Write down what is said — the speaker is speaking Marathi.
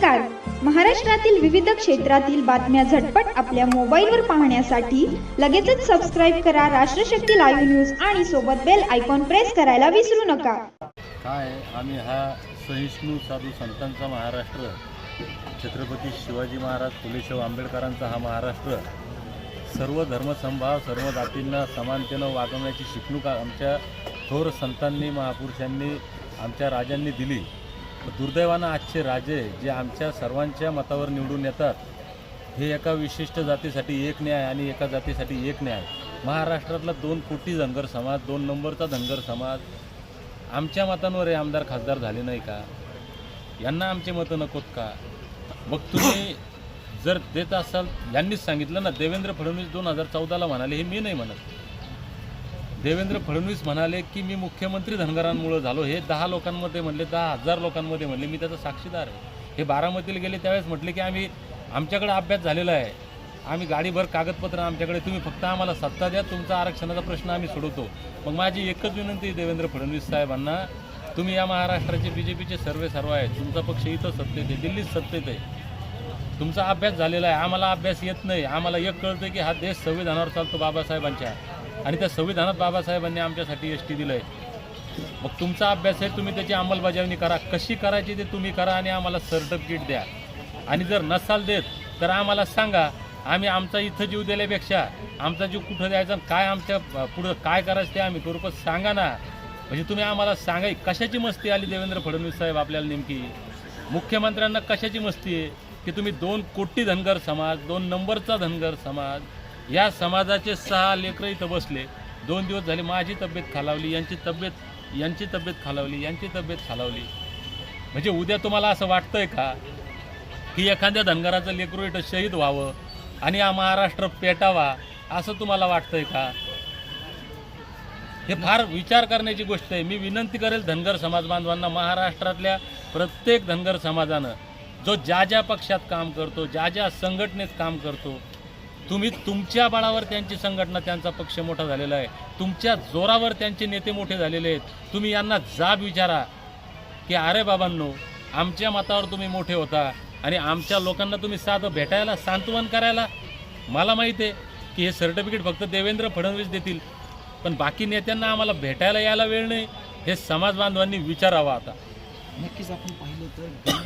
नमस्कार. महाराष्ट्रातील विविध क्षेत्रातील बातम्या झटपट आपल्या मोबाईलवर पाहण्यासाठी लगेचच सबस्क्राईब करा राष्ट्रशक्ती लाईव्ह न्यूज आणि सोबत बेल आयकॉन प्रेस करायला विसरू नका. काय आम्ही हा सहिष्णू साधू संतांचा महाराष्ट्र, छत्रपती शिवाजी महाराज फुले आंबेडकरांचा हा महाराष्ट्र, सर्व धर्मसमभाव सर्व जातींना समानतेनं वागवण्याची शिकणूक आमच्या थोर संतांनी महापुरुषांनी आमच्या राजांनी दिली. दुर्दैवानं आजचे राजे जे आमच्या सर्वांच्या मतावर निवडून येतात हे एका विशिष्ट जातीसाठी एक न्याय आणि एका जातीसाठी एक न्याय. महाराष्ट्रातला 2 कोटी धनगर समाज, 2 नंबरचा धनगर समाज आमच्या मतांवर हे आमदार खासदार झाले नाही का? यांना आमचे मतं नकोत का? मग तुम्ही जर देत असाल, यांनीच सांगितलं ना, देवेंद्र फडणवीस 2014ला म्हणाले, हे मी नाही म्हणत. देवेंद्र फडणवीस म्हणाले की मी मुख्यमंत्री धनगरांमुळे झालो. हे 10 लोकांमध्ये म्हणले, 10,000 लोकांमध्ये म्हणले. मी त्याचा साक्षीदार आहे. हे बारामतीला गेले त्यावेळेस म्हटले की आमच्याकडे अभ्यास झालेला आहे, आम्ही गाडीभर कागदपत्र आमच्याकडे, तुम्ही फक्त आम्हाला सत्ता द्या, तुमचा आरक्षणाचा प्रश्न आम्ही सोडवतो. मग माझी एकच विनंती आहे देवेंद्र फडणवीस साहेबांना, तुम्ही या महाराष्ट्राचे BJPचे सर्व आहे, तुमचा पक्ष इथं सत्तेत आहे, दिल्लीत सत्तेत आहे, तुमचा अभ्यास झालेला आहे. आम्हाला अभ्यास येत नाही. आम्हाला एक कळतं की हा देश संविधानावर चालतो बाबासाहेबांच्या, आणि त्या संविधानात बाबासाहेबांनी आमच्यासाठी ST दिलं आहे. मग तुमचा अभ्यास आहे, तुम्ही त्याची अंमलबजावणी करा. कशी करायची ते तुम्ही करा आणि आम्हाला सर्टिफिकेट द्या. आणि जर नसाल देत तर आम्हाला सांगा. आम्ही आमचा इथं जीव दिल्यापेक्षा आमचा जीव कुठं द्यायचा, काय आमच्या पुढं काय करायचं ते आम्ही करू, पण सांगा ना. म्हणजे तुम्ही आम्हाला सांगाय कशाची मस्ती आली देवेंद्र फडणवीस साहेब आपल्याला नेमकी? मुख्यमंत्र्यांना कशाची मस्ती आहे की तुम्ही 2 कोटी धनगर समाज, 2 नंबरचा धनगर समाज, या समाजाचे 6 लेकरं इथं बसले. 2 दिवस झाले माझी तब्येत खालावली, यांची तब्येत खालावली. म्हणजे उद्या तुम्हाला असं वाटतंय का की एखाद्या धनगराचं लेकरू इथं शहीद व्हावं आणि हा महाराष्ट्र पेटावा, असं तुम्हाला वाटतंय का? हे फार विचार करण्याची गोष्ट आहे. मी विनंती करेल धनगर समाज बांधवांना, महाराष्ट्रातल्या प्रत्येक धनगर समाजानं जो ज्या पक्षात काम करतो, ज्या संघटनेत काम करतो, तुम्ही तुमच्या बळावर त्यांची संघटना, त्यांचा पक्ष मोठा झालेला आहे, तुमच्या जोरावर त्यांचे नेते मोठे झालेले आहेत. तुम्ही यांना जाब विचारा की अरे बाबांनो, आमच्या मतावर तुम्ही मोठे होता आणि आमच्या लोकांना तुम्ही साधं भेटायला, सांत्वन करायला. मला माहिती आहे की हे सर्टिफिकेट फक्त देवेंद्र फडणवीस देतील, पण बाकी नेत्यांना आम्हाला भेटायला यायला वेळ नाही. हे समाज बांधवांनी विचारावं. आता नक्कीच आपण पाहिलं तर